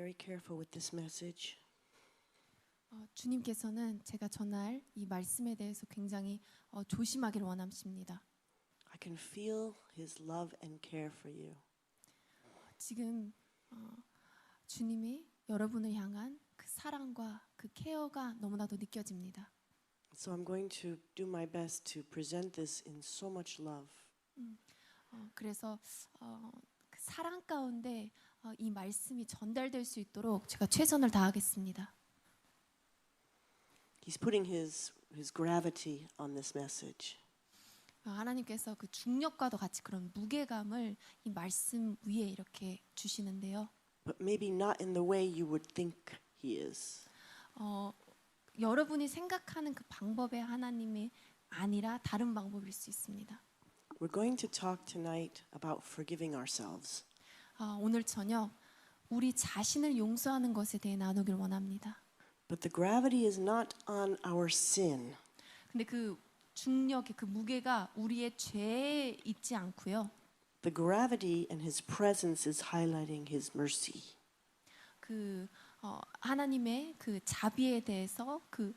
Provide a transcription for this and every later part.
very careful with this message. 주님께서는 제가 전할 이 말씀에 대해서 굉장히 조심하기를 원하십니다. I can feel His love and care for you. 지금 주님이 여러분을 향한 그 사랑과 그 케어가 너무나도 느껴집니다. So I'm going to do my best to present this in so much love. 그래서 그 사랑 가운데 이 말씀이 전달될 수 있도록 제가 최선을 다하겠습니다. He's putting His gravity on this message. 하나님께서 그 중력과도 같이 그런 무게감을 이 말씀 위에 이렇게 주시는데요. But maybe not in the way you would think He is. 여러분이 생각하는 그 방법의 하나님이 아니라 다른 방법일 수 있습니다. We're going to talk tonight about forgiving ourselves. 오늘 저녁 우리 자신을 용서하는 것에 대해 나누길 원합니다. But the gravity is not on our sin. 근데 그 중력의 그 무게가 우리의 죄에 있지 않고요. The gravity and His presence is highlighting His mercy. 그 하나님의 그 자비에 대해서 그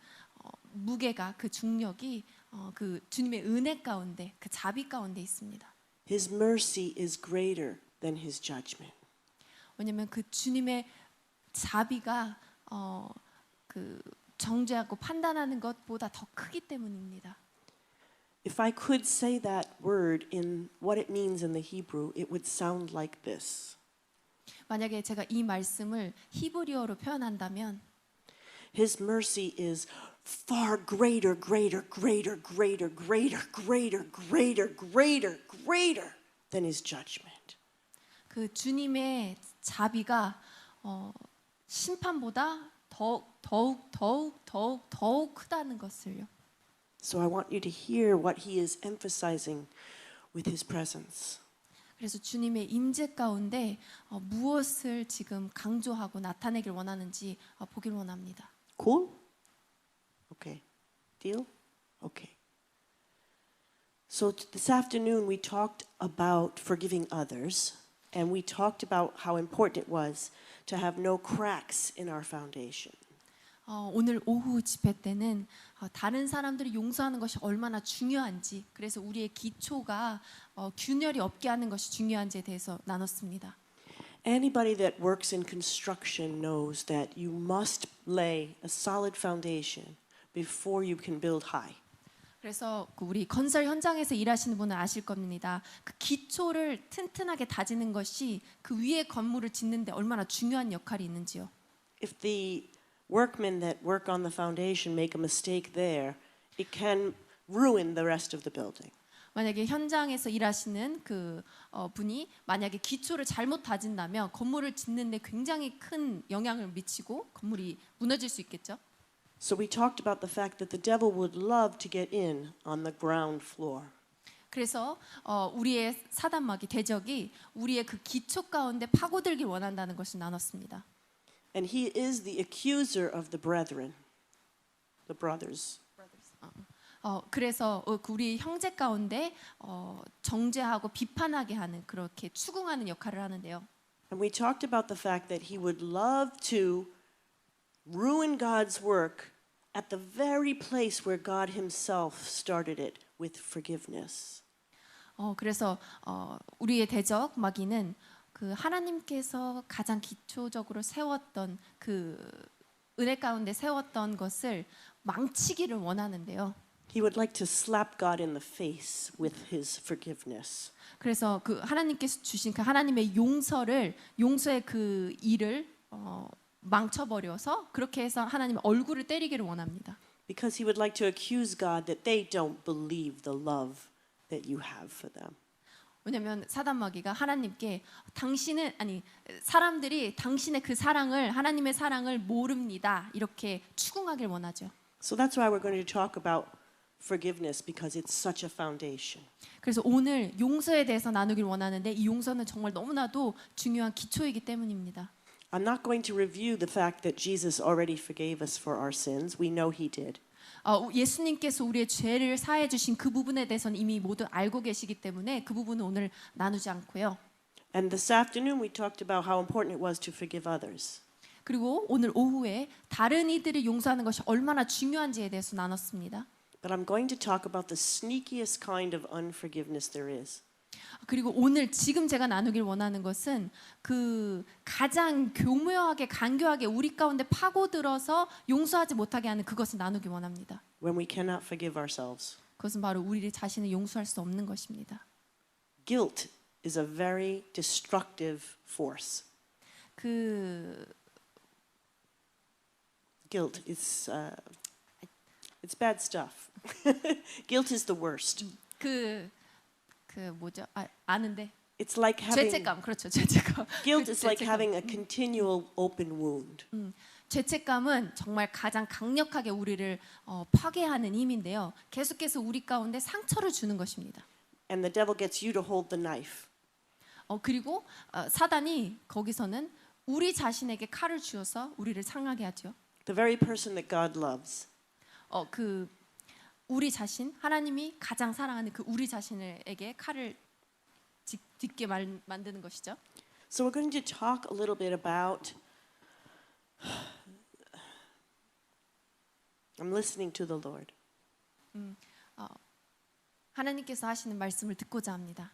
무게가 그 중력이 그 주님의 은혜 가운데 그 자비 가운데 있습니다. His mercy is greater than His judgment. 왜냐하면 그 주님의 자비가 그 정죄하고 판단하는 것보다 더 크기 때문입니다. If I could say that word in what it means in the Hebrew, it would sound like this. 만약에 제가 이 말씀을 히브리어로 표현한다면 His mercy is far greater, greater, greater, greater, greater, greater, greater, greater, greater than His judgment. 그 주님의 자비가 심판보다 더욱 크다는 것을요. So I want you to hear what He is emphasizing with His presence. 그래서 주님의 임재 가운데 무엇을 지금 강조하고 나타내길 원하는지 보길 원합니다. Cool? Okay. Deal? Okay. So this afternoon we talked about forgiving others, and we talked about how important it was to have no cracks in our foundation. 오늘 오후 집회 때는 다른 사람들이 용서하는 것이 얼마나 중요한지, 그래서 우리의 기초가 균열이 없게 하는 것이 중요한지에 대해서 나눴습니다. Anybody that works in construction knows that you must lay a solid foundation before you can build high. 그래서 우리 건설 현장에서 일하시는 분은 아실 겁니다. 그 기초를 튼튼하게 다지는 것이 그 위에 건물을 짓는데 얼마나 중요한 역할이 있는지요. If the workmen that work on the foundation make a mistake there, it can ruin the rest of the building. 만약에 현장에서 일하시는 그 분이 만약에 기초를 잘못 다진다면 건물을 짓는데 굉장히 큰 영향을 미치고 건물이 무너질 수 있겠죠. So we talked about the fact that the devil would love to get in on the ground floor. 그래서 우리의 사단마귀 대적이 우리의 그 기초 가운데 파고들길 원한다는 것을 나눴습니다. And he is the accuser of the brethren, the brothers. 그래서 우리 형제 가운데 정죄하고 비판하게 하는 그렇게 추궁하는 역할을 하는데요. And we talked about the fact that he would love to ruin God's work at the very place where God himself started it with forgiveness. 그래서 우리의 대적 마귀는 그 하나님께서 가장 기초적으로 세웠던 그 은혜 가운데 세웠던 것을 망치기를 원하는데요. He would like to slap God in the face with his forgiveness. 그래서 그 하나님께서 주신 그 하나님의 용서의 그 일을 망쳐버려서 그렇게 해서 하나님의 얼굴을 때리기를 원합니다. Because he would like to accuse God that they don't believe the love that you have for them. 왜냐하면 사단마귀가 하나님께 사람들이 당신의 그 사랑을 하나님의 사랑을 모릅니다. 이렇게 추궁하길 원하죠. So that's why we're going to talk about forgiveness because it's such a foundation. 그래서 오늘 용서에 대해서 나누길 원하는데 이 용서는 정말 너무나도 중요한 기초이기 때문입니다. I'm not going to review the fact that Jesus already forgave us for our sins. We know he did. 예수님께서 우리의 죄를 사해 주신 그 부분에 대해서는 이미 모두 알고 계시기 때문에 그 부분은 오늘 나누지 않고요. And this afternoon we talked about how important it was to forgive others. 그리고 오늘 오후에 다른 이들을 용서하는 것이 얼마나 중요한지에 대해서 나눴습니다. But I'm going to talk about the sneakiest kind of unforgiveness there is. 그리고 오늘 지금 제가 나누길 원하는 것은 그 가장 교묘하게 간교하게 우리 가운데 파고들어서 용서하지 못하게 하는 그것을 나누기 원합니다. When we cannot forgive ourselves. 그것은 바로 우리 자신을 용서할 수 없는 것입니다. Guilt is a very destructive force. Guilt is it's bad stuff. Guilt is the worst. 뭐죠? 아는데. It's like having 죄책감. 그렇죠. 죄책감. guilt is like having a continual open wound. 죄책감은 정말 가장 강력하게 우리를 파괴하는 힘인데요. 계속해서 우리 가운데 상처를 주는 것입니다. And the devil gets you to hold the knife. 그리고 사단이 거기서는 우리 자신에게 칼을 쥐어서 우리를 상하게 하죠. The very person that God loves. 우리 자신, 하나님이 가장 사랑하는 그 우리 자신에게 칼을 딛게 만드는 것이죠. So we're going to talk a little bit about I'm listening to the Lord. 하나님께서 하시는 말씀을 듣고자 합니다.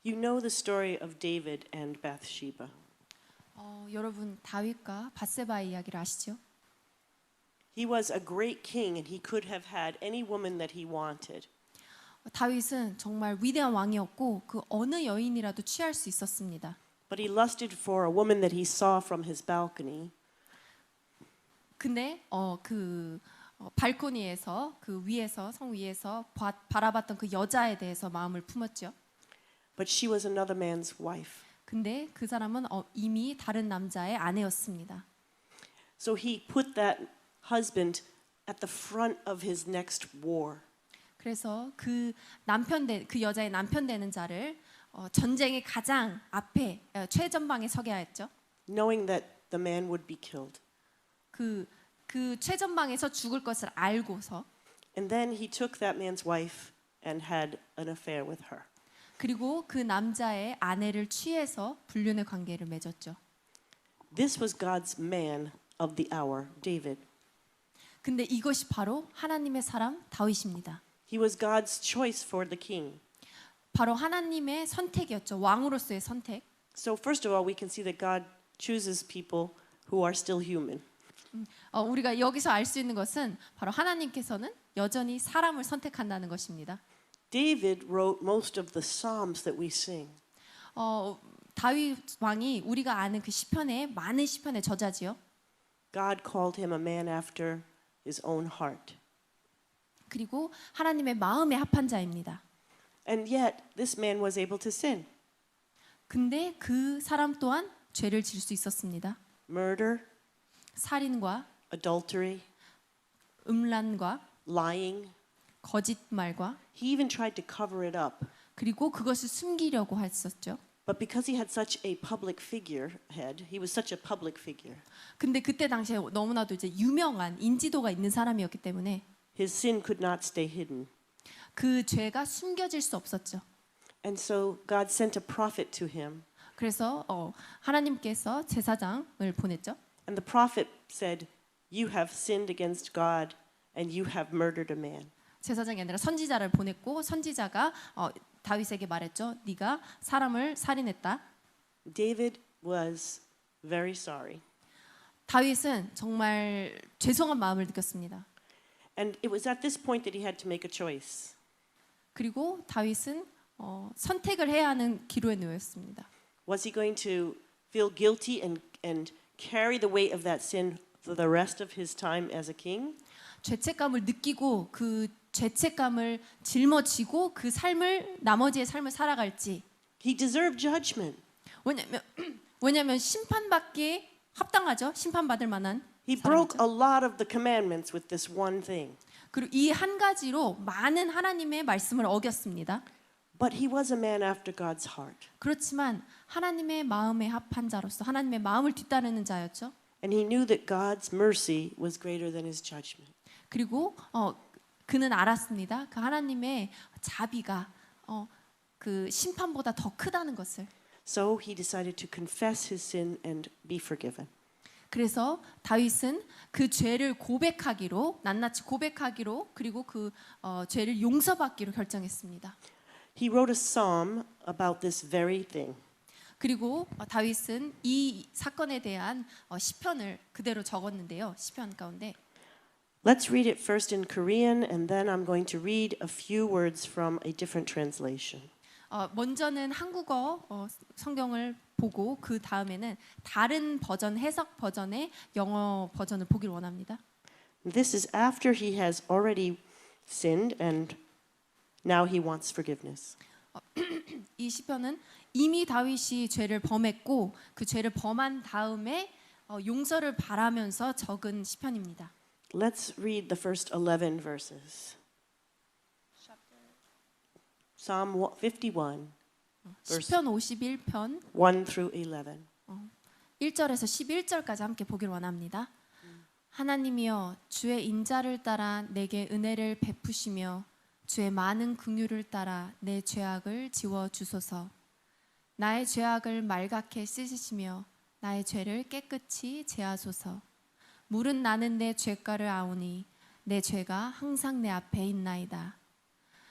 You know the story of David and Bathsheba. 여러분 다윗과 밧세바의 이야기를 아시죠? He was a great king and he could have had any woman that he wanted. 다윗은 정말 위대한 왕이었고 그 어느 여인이라도 취할 수 있었습니다. But he lusted for a woman that he saw from his balcony. 근데 발코니에서 그 위에서 성 위에서 바라봤던 그 여자에 대해서 마음을 품었죠. But she was another man's wife. 근데 그 사람은 이미 다른 남자의 아내였습니다. So he put that husband at the front of his next war. 그래서 그 여자의 남편 되는 자를 전쟁의 가장 앞에 최전방에 서게 하였죠. Knowing that the man would be killed. 그 최전방에서 죽을 것을 알고서. And then he took that man's wife and had an affair with her. 그리고 그 남자의 아내를 취해서 불륜의 관계를 맺었죠. This was God's man of the hour, David. 근데 이것이 바로 하나님의 사람 다윗입니다. He was God's choice for the king. 바로 하나님의 선택이었죠. 왕으로서의 선택. So first of all, we can see that God chooses people who are still human. 우리가 여기서 알 수 있는 것은 바로 하나님께서는 여전히 사람을 선택한다는 것입니다. David wrote most of the psalms that we sing. 다윗 왕이 우리가 아는 그 시편의 많은 시편의 저자지요. God called him a man after his own heart. 그리고 하나님의 마음에 합한 자입니다. And yet this man was able to sin. 근데 그 사람 또한 죄를 지을 수 있었습니다. Murder, 살인과 adultery, 음란과 lying. 거짓말과 He even tried to cover it up. 그리고 그것을 숨기려고 했었죠. But because he had such a public figurehead, he was such a public figure. 근데 그때 당시에 너무나도 이제 유명한 인지도가 있는 사람이었기 때문에 His sin could not stay hidden. 그 죄가 숨겨질 수 없었죠. And so God sent a prophet to him. 그래서 하나님께서 제사장을 보냈죠. And the prophet said, "You have sinned against God and you have murdered a man." 제사장이 아니라 선지자를 보냈고 선지자가 다윗에게 말했죠. 네가 사람을 살인했다. David was very sorry. 다윗은 정말 죄송한 마음을 느꼈습니다. And it was at this point that he had to make a choice. 그리고 다윗은 선택을 해야 하는 기로에 놓였습니다. Was he going to feel guilty and carry the weight of that sin for the rest of his time as a king? 죄책감을 느끼고 그 죄책감을 짊어지고 그 나머지의 삶을 살아갈지. He deserved judgment. 왜냐면 심판받기에 합당하죠. 심판받을 만한 He 사람이죠. broke a lot of the commandments with this one thing. 그리고 이 한 가지로 많은 하나님의 말씀을 어겼습니다. But he was a man after God's heart. 그렇지만 하나님의 마음에 합한 자로서 하나님의 마음을 뒤따르는 자였죠. And he knew that God's mercy was greater than his judgment. 그리고 그는 알았습니다. 그 하나님의 자비가 그 심판보다 더 크다는 것을. So he decided to confess his sin and be forgiven. 그래서 다윗은 그 죄를 고백하기로 낱낱이 고백하기로 그리고 그 죄를 용서받기로 결정했습니다. He wrote a psalm about this very thing. 그리고 다윗은 이 사건에 대한 시편을 그대로 적었는데요. 시편 가운데 Let's read it first in Korean and then I'm going to read a few words from a different translation. 먼저는 한국어 성경을 보고 그 다음에는 다른 버전 해석 버전의 영어 버전을 보길 원합니다. This is after he has already sinned and now he wants forgiveness. 이 시편은 이미 다윗이 죄를 범했고 그 죄를 범한 다음에 용서를 바라면서 적은 시편입니다. Let's read the first 11 verses. Psalm 51, 시편 51편 1 through 11. 1절에서 11절까지 함께 보길 원합니다. 하나님이여 주의 인자를 따라 내게 은혜를 베푸시며 주의 많은 긍휼을 따라 내 죄악을 지워 주소서. 나의 죄악을 말갛게 씻으시며 나의 죄를 깨끗이 제하소서. 물은 나는 내 죄가를 아오니 내 죄가 항상 내 앞에 있나이다.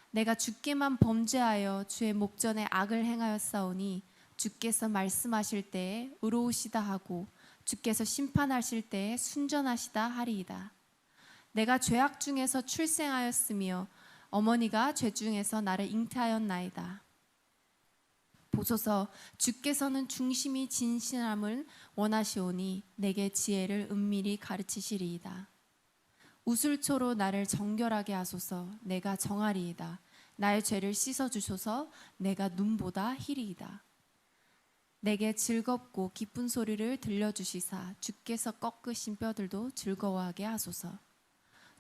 내가 주께만 범죄하여 주의 목전에 악을 행하였사오니 주께서 말씀하실 때에 의로우시다 하고 주께서 심판하실 때에 순전하시다 하리이다. 내가 죄악 중에서 출생하였으며 어머니가 죄 중에서 나를 잉태하였나이다. 보소서 주께서는 중심이 진실함을 원하시오니 내게 지혜를 은밀히 가르치시리이다. 우슬초로 나를 정결하게 하소서. 내가 정하리이다. 나의 죄를 씻어주소서. 내가 눈보다 희리이다. 내게 즐겁고 기쁜 소리를 들려주시사 주께서 꺾으신 뼈들도 즐거워하게 하소서.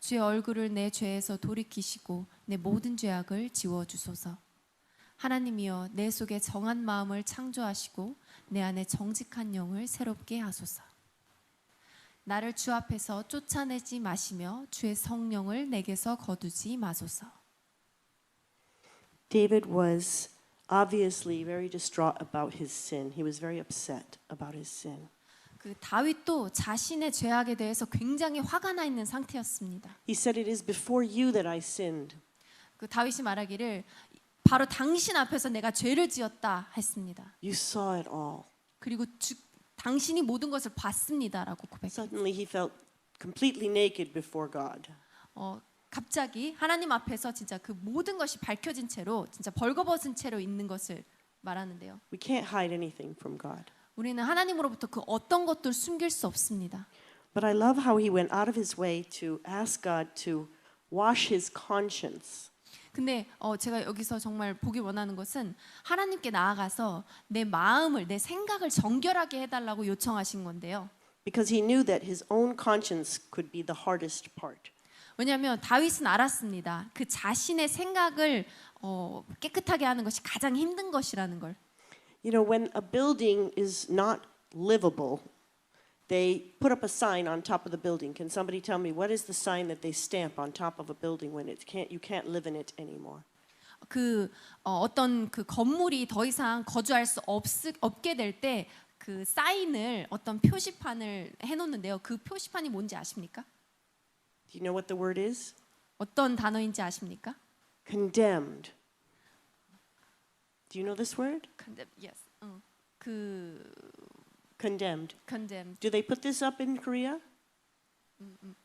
주의 얼굴을 내 죄에서 돌이키시고 내 모든 죄악을 지워주소서. 하나님이여 내 속에 정한 마음을 창조하시고 내 안에 정직한 영을 새롭게 하소서. 나를 주 앞에서 쫓아내지 마시며 주의 성령을 내게서 거두지 마소서. David was obviously very distraught about his sin. He was very upset about his sin. 그 다윗도 자신의 죄악에 대해서 굉장히 화가 나 있는 상태였습니다. He said, "It is before you that I sinned." 그 다윗이 말하기를 바로 당신 앞에서 내가 죄를 지었다 했습니다. You saw it all. 그리고 당신이 모든 것을 봤습니다라고 고백했어요. Suddenly he felt completely naked before God. 갑자기 하나님 앞에서 진짜 그 모든 것이 밝혀진 채로 진짜 벌거벗은 채로 있는 것을 말하는데요. We can't hide anything from God. 우리는 하나님으로부터 그 어떤 것도 숨길 수 없습니다. But I love how he went out of his way to ask God to wash his conscience. 근데 제가 여기서 정말 보기 원하는 것은 하나님께 나아가서 내 마음을 내 생각을 정결하게 해달라고 요청하신 건데요. Because he knew that his own conscience could be the hardest part. 왜냐하면 다윗은 알았습니다. 그 자신의 생각을 깨끗하게 하는 것이 가장 힘든 것이라는 걸. You know, when a building is not livable, they put up a sign on top of the building. Can somebody tell me what is the sign that they stamp on top of a building when you can't live in it anymore? 어떤 그 건물이 더 이상 거주할 수 없게 될 때 그 사인을 어떤 표시판을 해놓는데요. 그 표시판이 뭔지 아십니까? Do you know what the word is? 어떤 단어인지 아십니까? Condemned. Do you know this word? Yes. Condemned. Condemned. Do they put this up in Korea?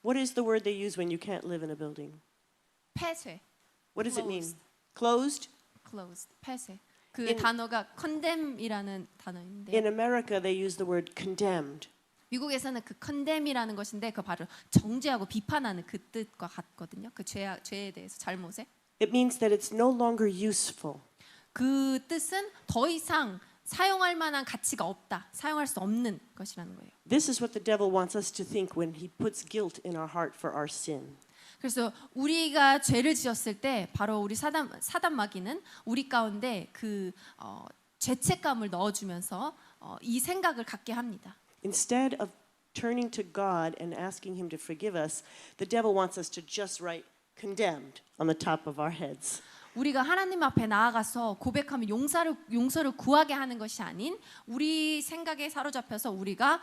What is the word they use when you can't live in a building? 폐쇄. What does it mean? Closed. Closed? Closed. 폐쇄. 그 단어가 condemn이라는 단어인데. In America, they use the word condemned. 미국에서는 그 condemn이라는 것인데 그 바로 정죄하고 비판하는 그 뜻과 같거든요. 그 죄에 대해서 잘못에. It means that it's no longer useful. 그 뜻은 더 이상 사용할 만한 가치가 없다. 사용할 수 없는 것이라는 거예요. This is what the devil wants us to think when he puts guilt in our heart for our sin. 그래서 우리가 죄를 지었을 때 바로 우리 사단 마귀는 우리 가운데 그 죄책감을 넣어주면서 이 생각을 갖게 합니다. Instead of turning to God and asking Him to forgive us, the devil wants us to just write condemned on the top of our heads. 우리가 하나님 앞에 나아가서 고백하며 용서를 구하게 하는 것이 아닌 우리 생각에 사로잡혀서 우리가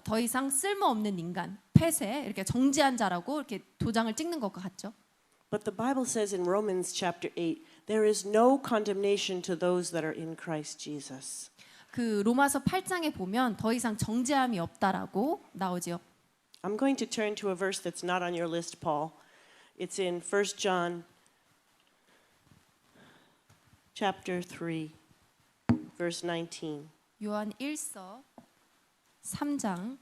더 이상 쓸모없는 인간, 폐쇄, 이렇게 정죄한 자라고 이렇게 도장을 찍는 것과 같죠. But the Bible says in Romans chapter 8, there is no condemnation to those that are in Christ Jesus. 그 로마서 8장에 보면 더 이상 정죄함이 없다라고 나오지요. I'm going to turn to a verse that's not on your list, Paul. It's in 1 John chapter 3, verse 19. 요한 1서 3장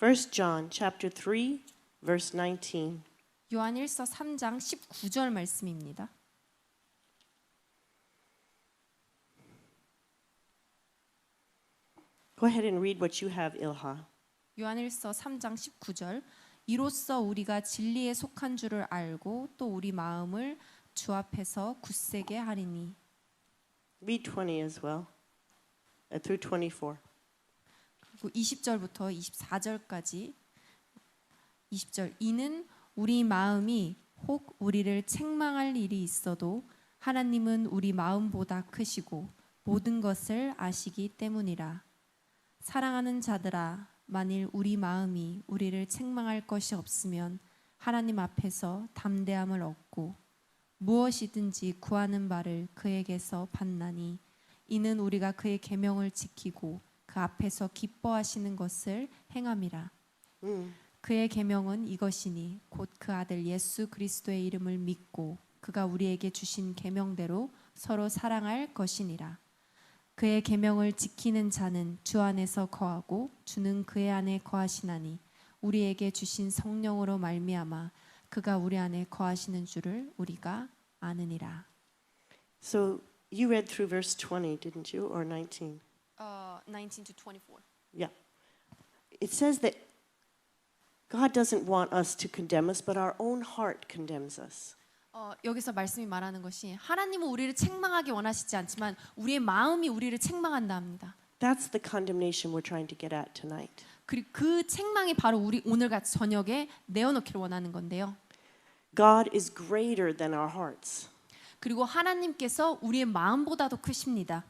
1 John chapter 3, verse 19. 요한 1서 3장 19절 말씀입니다. Go ahead and read what you have, Ilha. 요한 1서 3장 19절 이로써 우리가 진리에 속한 줄을 알고 또 우리 마음을 주 앞에서 굳세게 하리니. Read 20 as well, through 24. 그리고 20절부터 24절까지 20절 이는 우리 마음이 혹 우리를 책망할 일이 있어도 하나님은 우리 마음보다 크시고 모든 것을 아시기 때문이라. 사랑하는 자들아 만일 우리 마음이 우리를 책망할 것이 없으면 하나님 앞에서 담대함을 얻고 무엇이든지 구하는 바를 그에게서 받나니 이는 우리가 그의 계명을 지키고 그 앞에서 기뻐하시는 것을 행함이라. 그의 계명은 이것이니 곧 그 아들 예수 그리스도의 이름을 믿고 그가 우리에게 주신 계명대로 서로 사랑할 것이니라. 그의 계명을 지키는 자는 주 안에서 거하고 주는 그의 안에 거하시나니 우리에게 주신 성령으로 말미암아 그가 우리 안에 거하시는 줄을 우리가 아느니라. So you read through verse 20, didn't you, or 19? 19 to 24. Yeah. It says that God doesn't want us to condemn us, but our own heart condemns us. 여기서 말씀이 말하는 것이 하나님은 우리를 책망하기 원하시지 않지만 우리의 마음이 우리를 책망한다 합니다. That's the condemnation we're trying to get at tonight. 그리고 그 책망이 바로 우리 오늘같이 저녁에 내어놓기를 원하는 건데요. God is greater than our hearts. 그리고 하나님께서 우리의 마음보다도 크십니다.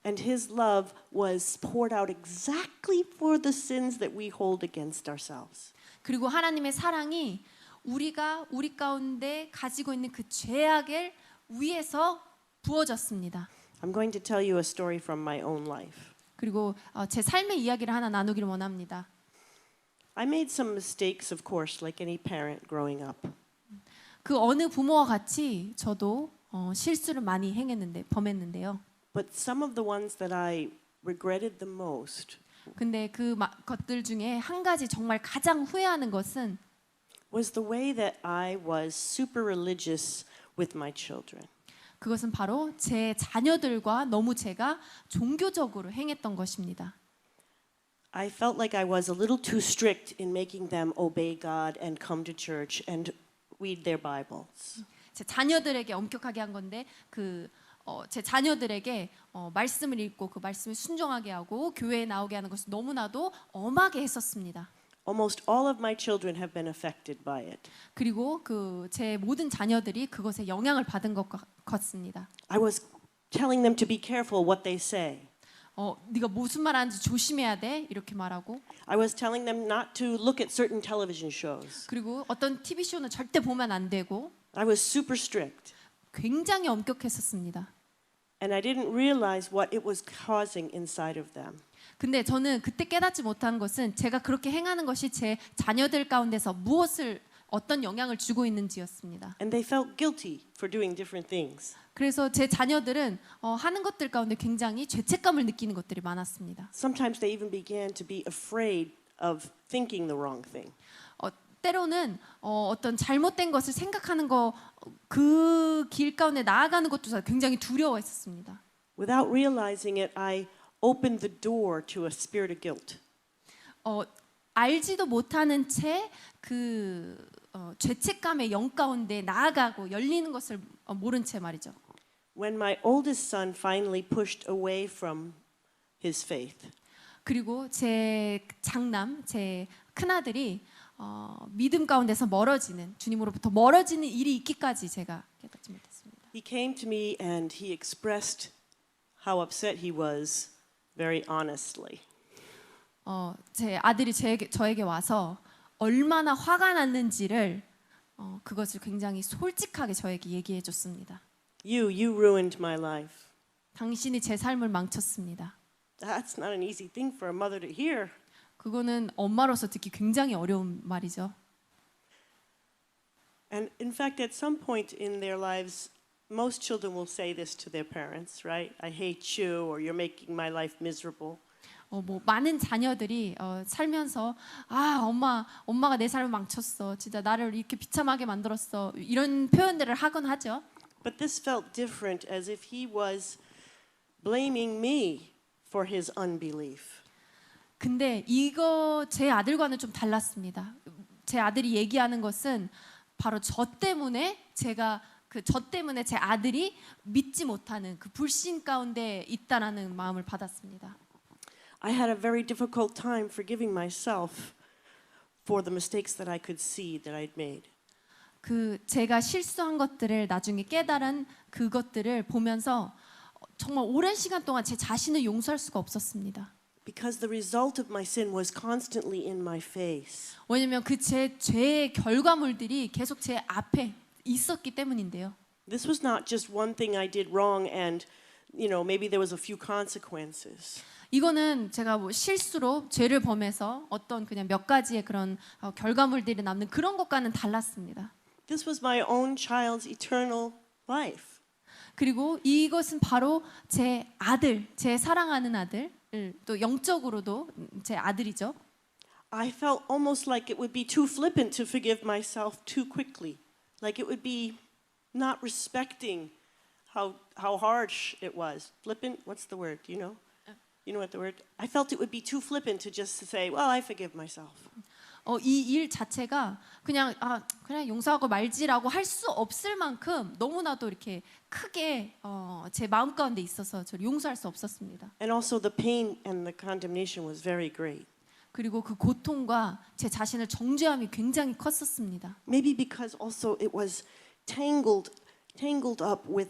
And His love was poured out exactly for the sins that we hold against ourselves. 그리고 하나님의 사랑이 우리가 우리 가운데 가지고 있는 그 죄악을 위해서 부어졌습니다. I'm going to tell you a story from my own life. 그리고 제 삶의 이야기를 하나 나누기를 원합니다. I made some mistakes, of course, like any parent growing up. 그 어느 부모와 같이 저도 실수를 많이 범했는데요. But some of the ones that I regretted the most 근데 그 것들 중에 한 가지 정말 가장 후회하는 것은 was the way that I was super religious with my children. 그것은 바로 제 자녀들과 너무 제가 종교적으로 행했던 것입니다. I felt like I was a little too strict in making them obey God and come to church and read their Bibles. 제 자녀들에게 엄격하게 한 건데 제 자녀들에게 말씀을 읽고 그 말씀을 순종하게 하고 교회에 나오게 하는 것을 너무나도 엄하게 했었습니다. Almost all of my children have been affected by it. 그리고 제 모든 자녀들이 그것에 영향을 받은 것 같습니다. I was telling them to be careful what they say. 네가 무슨 말 하는지 조심해야 돼 이렇게 말하고. I was telling them not to look at certain television shows. 그리고 어떤 TV 쇼는 절대 보면 안 되고. I was super strict. 굉장히 엄격했었습니다. And I didn't realize what it was causing inside of them. 근데 저는 그때 깨닫지 못한 것은 제가 그렇게 행하는 것이 제 자녀들 가운데서 어떤 영향을 주고 있는지였습니다. And they felt guilty for doing different things. 그래서 제 자녀들은 하는 것들 가운데 굉장히 죄책감을 느끼는 것들이 많았습니다. Sometimes they even began to be afraid of thinking the wrong thing. 때로는 어떤 잘못된 것을 생각하는 그 길 가운데 나아가는 것도 굉장히 두려워했었습니다. Without realizing it, I opened the door to a spirit of guilt. 알지도 못하는 채 그 죄책감의 영 가운데 나아가고 열리는 것을 모른 채 말이죠. When my oldest son finally pushed away from his faith, 그리고 제 장남, 제 큰아들이 믿음 가운데서 멀어지는, 주님으로부터 멀어지는 일이 있기까지 제가 깨닫지 못했습니다. he came to me and he expressed how upset he was very honestly. 제 아들이 저에게 와서 얼마나 화가 났는지를 그것을 굉장히 솔직하게 저에게 얘기해 줬습니다. You ruined my life. 당신이 제 삶을 망쳤습니다. That's not an easy thing for a mother to hear. 그거는 엄마로서 듣기 굉장히 어려운 말이죠. And in fact, at some point in their lives, most children will say this to their parents, right? I hate you, or you're making my life miserable. 뭐 많은 자녀들이 살면서 엄마가 내 삶을 망쳤어. 진짜 나를 이렇게 비참하게 만들었어. 이런 표현들을 하곤 하죠. But this felt different, as if he was blaming me for his unbelief. 근데 이거 제 아들과는 좀 달랐습니다. 제 아들이 얘기하는 것은 바로 저 때문에 제 아들이 믿지 못하는 그 불신 가운데 있다라는 마음을 받았습니다. I had a very difficult time forgiving myself for the mistakes that I could see that I'd made. 제가 실수한 것들을 나중에 깨달은 그것들을 보면서 정말 오랜 시간 동안 제 자신을 용서할 수가 없었습니다. Because the result of my sin was constantly in my face. 왜냐면 제 죄의 결과물들이 계속 제 앞에 있었기 때문인데요. This was not just one thing I did wrong and, maybe there was a few consequences. 이거는 제가 뭐 실수로 죄를 범해서 어떤 그냥 몇 가지의 그런 결과물들이 남는 그런 것과는 달랐습니다. This was my own child's eternal life. 그리고 이것은 바로 제 아들, 제 사랑하는 아들, 또 영적으로도 제 아들이죠. I felt almost like it would be too flippant to forgive myself too quickly. Like it would be not respecting how harsh it was. Flippant, what's the word? Do you know? You know what the word? I felt it would be too flippant to just say, well, I forgive myself. 이 일 자체가 그냥 용서하고 말지라고 할 수 없을 만큼 너무나도 이렇게 크게 제 마음 가운데 있어서 저를 용서할 수 없었습니다. And also the pain and the condemnation was very great. 그리고 그 고통과 제 자신을 정죄함이 굉장히 컸었습니다. Maybe because also it was tangled up with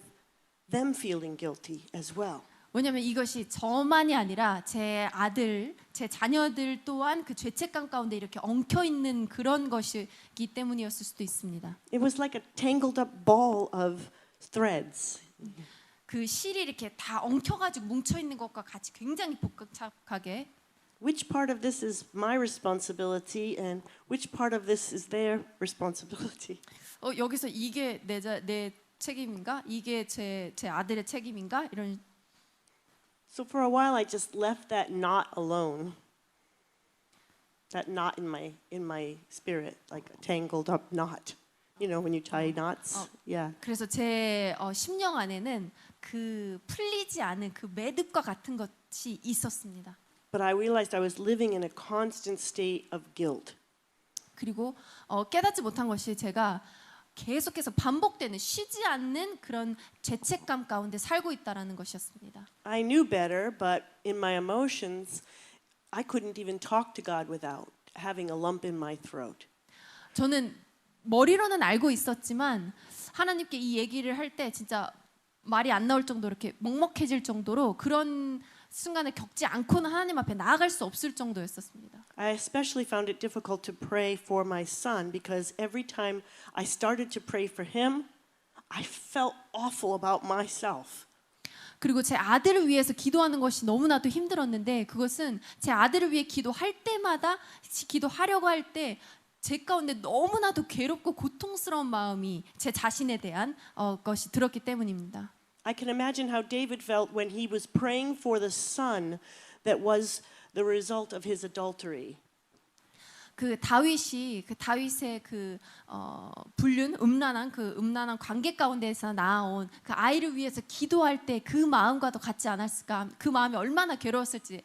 them feeling guilty as well. 왜냐하면 이것이 저만이 아니라 제 아들, 제 자녀들 또한 그 죄책감 가운데 이렇게 엉켜 있는 그런 것이기 때문이었을 수도 있습니다. It was like a tangled up ball of threads. 그 실이 이렇게 다 엉켜가지고 뭉쳐 있는 것과 같이 굉장히 복잡하게. Which part of this is my responsibility and which part of this is their responsibility? 여기서 이게 내 책임인가? 이게 제 아들의 책임인가? 이런. So for a while I just left that knot alone. That knot in my spirit, like a tangled up knot. When you tie knots. Yeah. 그래서 제 심령 안에는 그 풀리지 않은 그 매듭과 같은 것이 있었습니다. But I realized I was living in a constant state of guilt. 그리고 깨닫지 못한 것이 제가 계속해서 반복되는 쉬지 않는 그런 죄책감 가운데 살고 있다라는 것이었습니다. I knew better, but in my emotions, I couldn't even talk to God without having a lump in my throat. 저는 머리로는 알고 있었지만 하나님께 이 얘기를 할 때 진짜 말이 안 나올 정도로 이렇게 먹먹해질 정도로 그런 순간을 겪지 않고는 하나님 앞에 나아갈 수 없을 정도였었습니다. I especially found it difficult to pray for my son because every time I started to pray for him, I felt awful about myself. 그리고 제 아들을 위해서 기도하는 것이 너무나도 힘들었는데 그것은 제 아들을 위해 기도할 때마다 기도하려고 할 때 제 가운데 너무나도 괴롭고 고통스러운 마음이 제 자신에 대한 것이 들었기 때문입니다. I can imagine how David felt when he was praying for the son that was the result of his adultery. 다윗의 음란한 관계 가운데서 나온 그 아이를 위해서 기도할 때 그 마음과도 같지 않았을까? 그 마음이 얼마나 괴로웠을지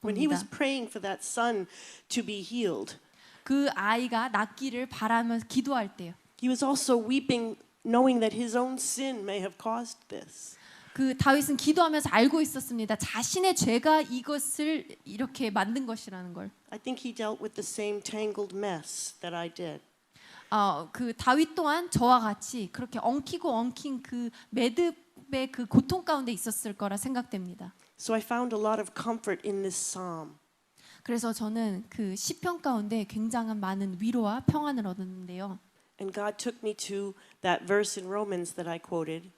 When he was 봅니다. praying for that son to be healed, 그 아이가 낫기를 바라면서 기도할 때요. he was also weeping knowing that his own sin may have caused this. 그 다윗은 기도하면서 알고 있었습니다. 자신의 죄가 이것을 이렇게 만든 것이라는 걸. I think he dealt with the same tangled mess that I did. 그 다윗 또한 저와 같이 그렇게 엉키고 엉킨 그 매듭의 그 고통 가운데 있었을 거라 생각됩니다. So I found a lot of comfort in this psalm. 그래서 저는 그 시편 가운데 굉장한 많은 위로와 평안을 얻었는데요. And God took me to that verse in Romans that I quoted.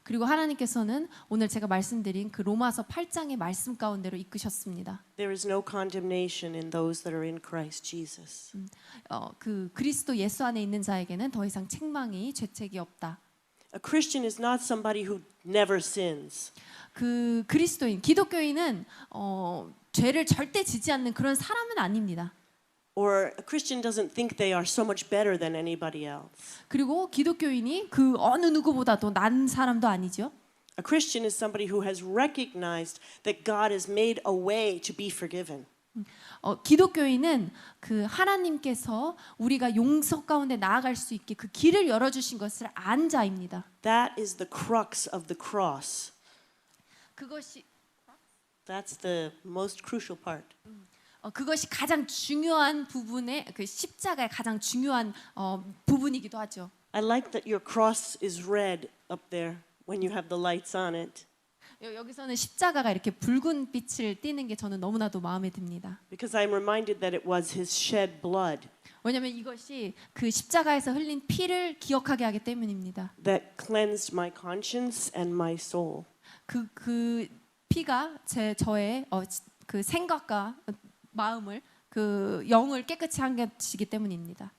그리고 하나님께서는 오늘 제가 말씀드린 그 로마서 8장의 말씀 가운데로 이끄셨습니다. There is no condemnation in those that are in Christ Jesus. 그 그리스도 예수 안에 있는 자에게는 더 이상 책망이 죄책이 없다. A Christian is not somebody who never sins. 그 그리스도인, 기독교인은 죄를 절대 지지 않는 그런 사람은 아닙니다. Or a Christian doesn't think they are so much better than anybody else. 그리고 기독교인이 그 어느 누구보다도 나은 사람도 아니죠. A Christian is somebody who has recognized that God has made a way to be forgiven. 기독교인은 그 하나님께서 우리가 용서 가운데 나아갈 수 있게 그 길을 열어주신 것을 안 자입니다. That is the crux of the cross. 그것이 That's the most crucial part. 그것이 가장 중요한 부분의 그 십자가의 가장 중요한 부분이기도 하죠. I like that your cross is red up there when you have the lights on it. 여기서는 십자가가 이렇게 붉은 빛을 띠는 게 저는 너무나도 마음에 듭니다. Because I'm reminded that it was his shed blood 왜냐하면 이것이 그 십자가에서 흘린 피를 기억하게 하기 때문입니다. that cleansed my conscience and my soul. 그 피가 저의 그 생각과 마음을 그 영을 깨끗이 한 것이기 때문입니다.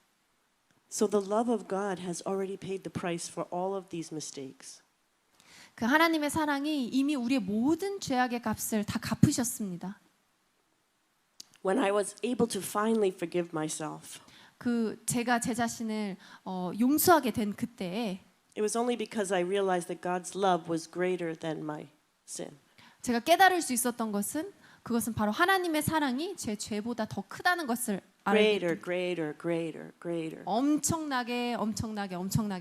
So the love of God has already paid the price for all of these mistakes. 그 하나님의 사랑이 이미 우리의 모든 죄악의 값을 다 갚으셨습니다. When I was able to finally forgive myself, 그 제가 제 자신을 용서하게 된 그때에 it was only because I realized that God's love was greater than my sin. 제가 깨달을 수 있었던 것은 그것은 바로 하나님의 사랑이 제 죄보다 더 크다는 것을 Greater, greater, greater, greater. 엄청나게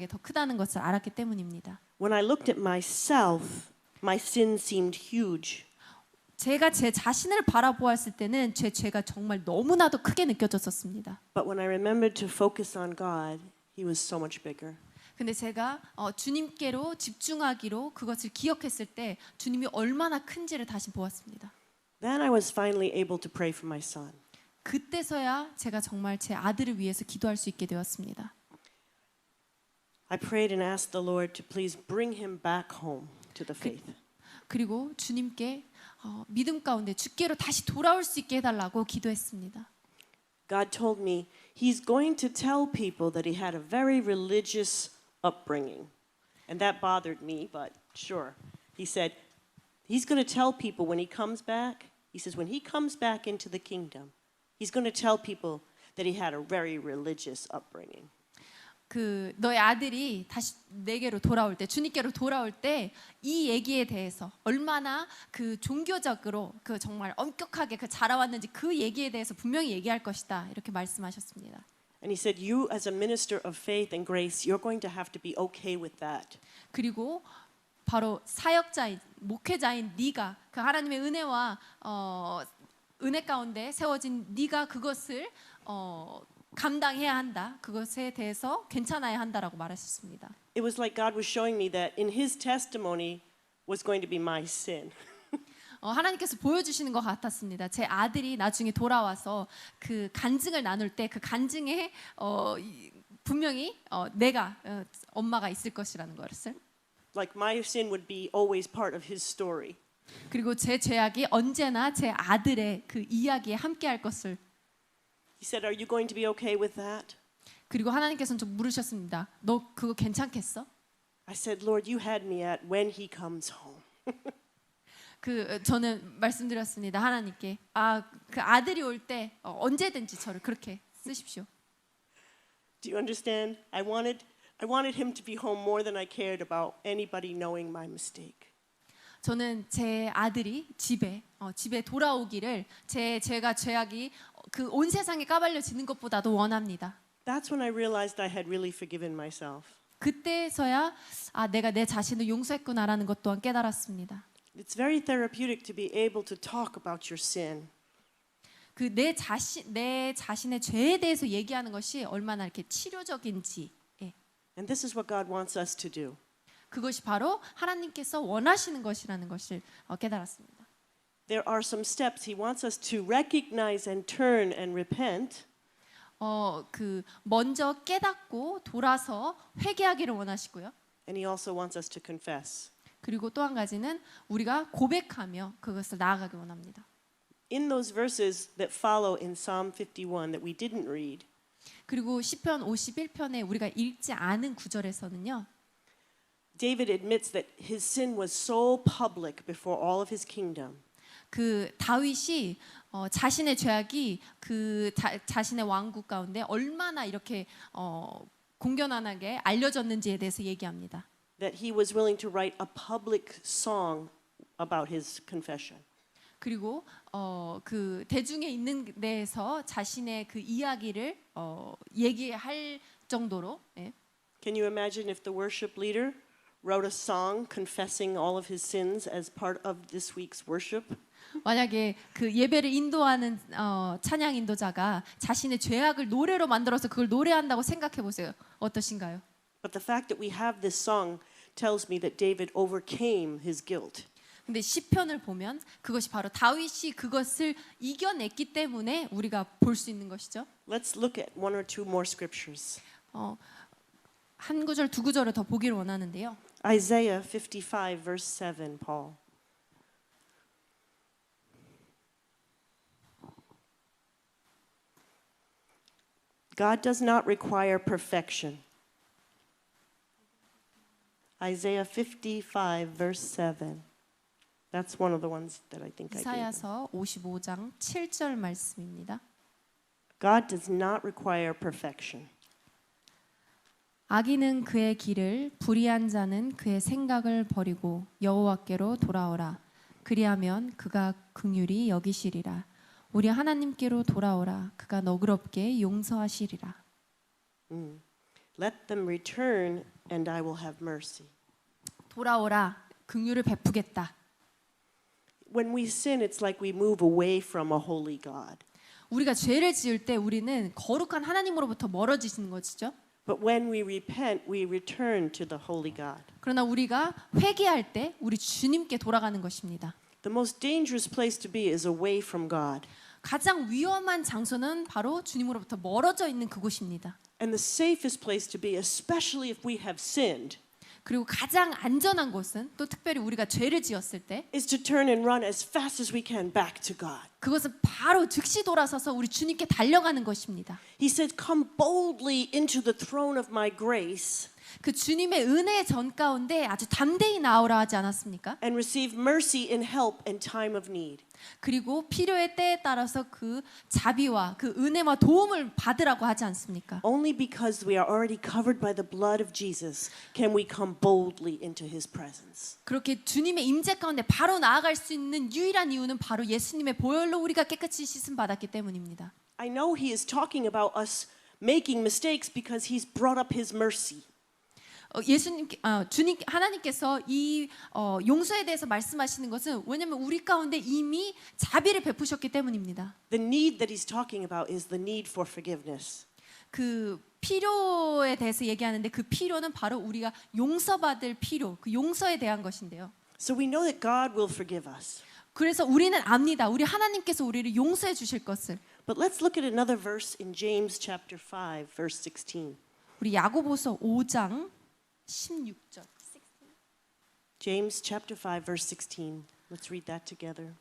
더 크다는 것을 알았기 때문입니다. When I looked at myself, my sin seemed huge. 제가 제 자신을 바라보았을 때는 제 죄가 정말 너무나도 크게 느껴졌었습니다. But when I remembered to focus on God, He was so much bigger. 근데 제가 주님께로 집중하기로 그것을 기억했을 때 주님이 얼마나 큰지를 다시 보았습니다. Then I was finally able to pray for my son. 그때서야 제가 정말 제 아들을 위해서 기도할 수 있게 되었습니다. I prayed and asked the Lord to please bring him back home to the faith. 그리고 주님께 믿음 가운데 주께로 다시 돌아올 수 있게 해달라고 기도했습니다. God told me he's going to tell people that he had a very religious upbringing. And that bothered me, but sure. He said, he's going to tell people when he comes back, he says, when he comes back into the kingdom, he's going to tell people that he had a very religious upbringing. 그 너의 아들이 다시 내게로 돌아올 때, 주님께로 돌아올 때 이 얘기에 대해서 얼마나 그 종교적으로 그 정말 엄격하게 그 자라왔는지 그 얘기에 대해서 분명히 얘기할 것이다 이렇게 말씀하셨습니다. And he said, you as a minister of faith and grace, you're going to have to be okay with that. 그리고 바로 사역자인 목회자인 네가 그 하나님의 은혜와 은혜 가운데 세워진 네가 그것을 감당해야 한다. 그것에 대해서 괜찮아야 한다라고 말하셨습니다. It was like God was showing me that in his testimony was going to be my sin. 하나님께서 보여주시는 것 같았습니다. 제 아들이 나중에 돌아와서 그 간증을 나눌 때 그 간증에 분명히 내가 엄마가 있을 것이라는 것을. Like my sin would be always part of his story. 그리고 제 죄악이 언제나 제 아들의 그 이야기에 함께할 것을. He said, "Are you going to be okay with that?" 그리고 하나님께서는 좀 물으셨습니다. 너 그거 괜찮겠어? I said, "Lord, you had me at when he comes home." 그 저는 말씀드렸습니다. 하나님께 그 아들이 올 때 언제든지 저를 그렇게 쓰십시오. Do you understand? I wanted him to be home more than I cared about anybody knowing my mistake. 저는 제 아들이 집에 돌아오기를 제가 죄악이 그 온 세상에 까발려지는 것보다도 원합니다. That's when I realized I had really forgiven myself. 그때서야 내가 내 자신을 용서했구나라는 것 또한 깨달았습니다. It's very therapeutic to be able to talk about your sin. 그 내 자신의 죄에 대해서 얘기하는 것이 얼마나 이렇게 치료적인지. And this is what God wants us to do. 그것이 바로 하나님께서 원하시는 것이라는 것을 깨달았습니다. There are some steps He wants us to recognize and turn and repent. 그 먼저 깨닫고 돌아서 회개하기를 원하시고요. And He also wants us to confess. 그리고 또 한 가지는 우리가 고백하며 그것을 나아가기 원합니다. In those verses that follow in Psalm 51 that we didn't read, 그리고 시편 51편에 우리가 읽지 않은 구절에서는요. David admits that his sin was so public before all of his kingdom. 그 다윗이 자신의 죄악이 그 자신의 왕국 가운데 얼마나 이렇게 공견하게 알려졌는지에 대해서 얘기합니다. That he was willing to write a public song about his confession. 그리고 그 대중에 있는 데에서 자신의 그 이야기를 얘기할 정도로. 예. Can you imagine if the worship leader wrote a song confessing all of his sins as part of this week's worship? 만약에 그 예배를 인도하는 찬양 인도자가 자신의 죄악을 노래로 만들어서 그걸 노래한다고 생각해 보세요. 어떠신가요? But the fact that we have this song tells me that David overcame his guilt. 근데 시편을 보면 그것이 바로 다윗이 그것을 이겨냈기 때문에 우리가 볼 수 있는 것이죠. Let's look at one or two more scriptures. 한 구절 두 구절을 더 보기를 원하는데요. Isaiah 55 verse 7, Paul. God does not require perfection. Isaiah 55 verse 7. That's one of the ones that I think I gave. 이사야서 55장 7절 말씀입니다. God does not require perfection. 악인은 그의 길을 불의한 자는 그의 생각을 버리고 여호와께로 돌아오라. 그리하면 그가 긍휼히 여기시리라. 우리 하나님께로 돌아오라. 그가 너그럽게 용서하시리라. Let them return and I will have mercy. 돌아오라. 긍휼을 베푸겠다. When we sin, it's like we move away from a holy God. 우리가 죄를 지을 때 우리는 거룩한 하나님으로부터 멀어지시는 것이죠. But when we repent, we return to the holy God. 그러나 우리가 회개할 때 우리 주님께 돌아가는 것입니다. The most dangerous place to be is away from God. 가장 위험한 장소는 바로 주님으로부터 멀어져 있는 그곳입니다. And the safest place to be, especially if we have sinned, 그리고 가장 안전한 곳은 또 특별히 우리가 죄를 지었을 때 is to turn and run as fast as we can back to God. 그것은 바로 즉시 돌아서서 우리 주님께 달려가는 것입니다. He said, "Come boldly into the throne of my grace 그 주님의 은혜의 전 가운데 아주 담대히 나오라 하지 않았습니까? and receive mercy and help in time of need." 그리고 필요의 때에 따라서 그 자비와 그 은혜와 도움을 받으라고 하지 않습니까? Only because we are already covered by the blood of Jesus can we come boldly into his presence. 그렇게 주님의 임재 가운데 바로 나아갈 수 있는 유일한 이유는 바로 예수님의 보혈로 우리가 깨끗이 씻음 받았기 때문입니다. I know he is talking about us making mistakes because he's brought up his mercy. 주님 하나님께서 이 용서에 대해서 말씀하시는 것은 왜냐하면 우리 가운데 이미 자비를 베푸셨기 때문입니다. The need that he's talking about is the need for forgiveness. 그 필요에 대해서 얘기하는데 그 필요는 바로 우리가 용서받을 필요, 그 용서에 대한 것인데요. So we know that God will forgive us. 그래서 우리는 압니다. 우리 하나님께서 우리를 용서해 주실 것을. But let's look at another verse in James chapter 5 verse 16. 우리 야고보서 5장 16절. James chapter 5 verse 16. Let's read that together.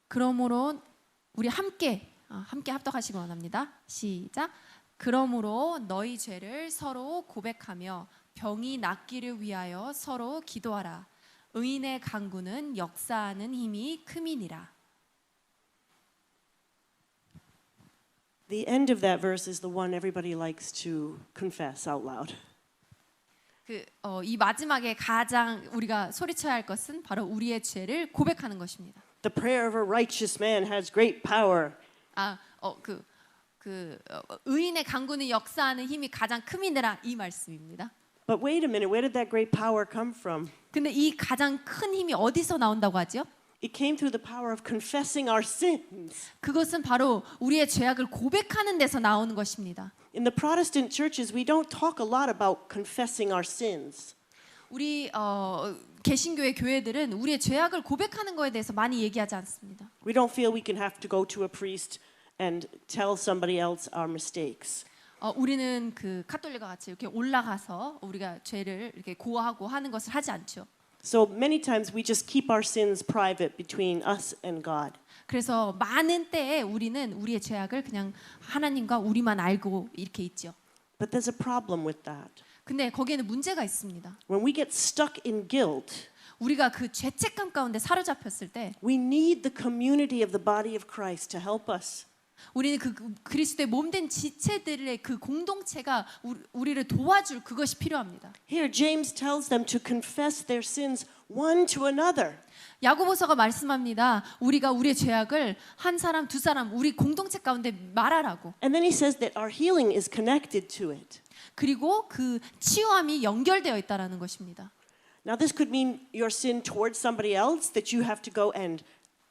그러므로 우리 함께 합독하시기 원합니다. 시작. 그러므로 너희 죄를 서로 고백하며 병이 낫기를 위하여 서로 기도하라. 의인의 간구는 역사하는 힘이 큼이니라. The end of that verse is the one everybody likes to confess out loud. 이 마지막에 가장 우리가 소리쳐야 할 것은 바로 우리의 죄를 고백하는 것입니다. The prayer of a righteous man has great power. 의인의 간구는 역사하는 힘이 가장 큼이니라 이 말씀입니다. But wait a minute, where did that great power come from? 근데 이 가장 큰 힘이 어디서 나온다고 하죠? It came through the power of confessing our sins. 그것은 바로 우리의 죄악을 고백하는 데서 나오는 것입니다. In the Protestant churches, we don't talk a lot about confessing our sins. 우리 개신교의 교회들은 우리의 죄악을 고백하는 것에 대해서 많이 얘기하지 않습니다. We don't feel we can have to go to a priest and tell somebody else our mistakes. 우리는 그 카톨릭과 같이 이렇게 올라가서 우리가 죄를 이렇게 고하고 하는 것을 하지 않죠. So many times we just keep our sins private between us and God. 그래서 많은 때에 우리는 우리의 죄악을 그냥 하나님과 우리만 알고 이렇게 있죠. But there's a problem with that. 근데 거기에는 문제가 있습니다. When we get stuck in guilt, 우리가 그 죄책감 가운데 사로잡혔을 때 we need the community of the body of Christ to help us. 우리는 그 그리스도의 몸된 지체들의 그 공동체가 우리를 도와줄 그것이 필요합니다. Here James tells them to confess their sins one to another. 야고보서가 말씀합니다. 우리가 우리의 죄악을 한 사람, 두 사람, 우리 공동체 가운데 말하라고. And then he says that our healing is connected to it. 그리고 그 치유함이 연결되어 있다라는 것입니다. Now this could mean your sin towards somebody else that you have to go and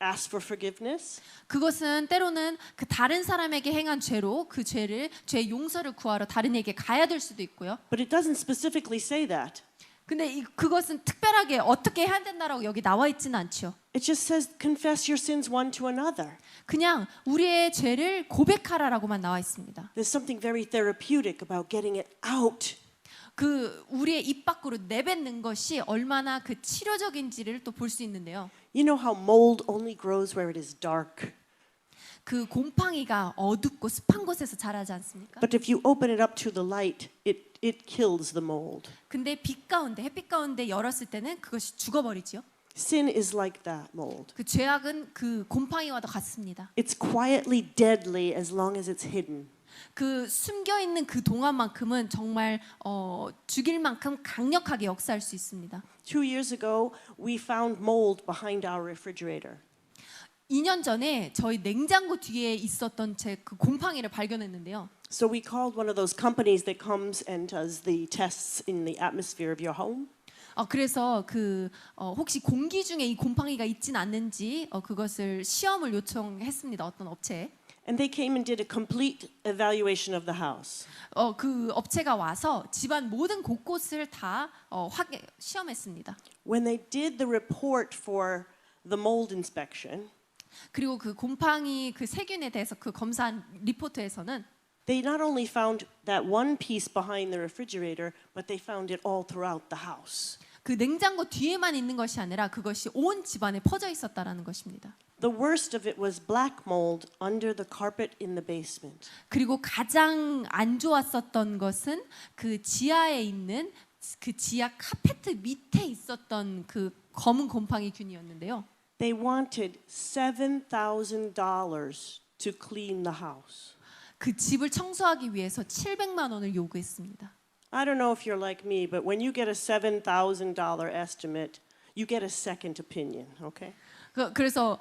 ask for forgiveness. 그것은 때로는 그 다른 사람에게 행한 죄로 그 죄의 용서를 구하러 다른 이에게 가야 될 수도 있고요. But it doesn't specifically say that. 근데 그것은 특별하게 어떻게 해야 된다라고 여기 나와 있지는 않죠. It just says confess your sins one to another. 그냥 우리의 죄를 고백하라라고만 나와 있습니다. There's something very therapeutic about getting it out. 그 우리의 입 밖으로 내뱉는 것이 얼마나 그 치료적인지를 또 볼 수 있는데요. You know how mold only grows where it is dark. 그 곰팡이가 어둡고 습한 곳에서 자라지 않습니까? But if you open it up to the light, it kills the mold. 근데 빛 가운데 햇빛 가운데 열었을 때는 그것이 죽어버리지요. Sin is like that mold. 그 죄악은 그 곰팡이와도 같습니다. It's quietly deadly as long as it's hidden. 그 숨겨 있는 그 동안만큼은 정말 죽일 만큼 강력하게 역사할 수 있습니다. 2 years ago, we found mold behind our refrigerator. 2년 전에 저희 냉장고 뒤에 있었던 제 그 곰팡이를 발견했는데요. So we called one of those companies that comes and does the tests in the atmosphere of your home. 그래서 혹시 공기 중에 이 곰팡이가 있진 않는지 그것을 시험을 요청했습니다. 어떤 업체에. And they came and did a complete evaluation of the house. 그 업체가 와서 집안 모든 곳곳을 다 시험했습니다. When they did the report for the mold inspection, 그리고 그 곰팡이 그 세균에 대해서 그 검사한 리포트에서는 they not only found that one piece behind the refrigerator, but they found it all throughout the house. 그 냉장고 뒤에만 있는 것이 아니라 그것이 온 집안에 퍼져 있었다라는 것입니다. The worst of it was black mold under the carpet in the basement. 그리고 가장 안 좋았었던 것은 그 지하에 있는 그 지하 카페트 밑에 있었던 그 검은 곰팡이균이었는데요. They wanted $7,000 to clean the house. 그 집을 청소하기 위해서 700만 원을 요구했습니다. I don't know if you're like me, but when you get a $7,000 estimate, you get a second opinion, okay? 그래서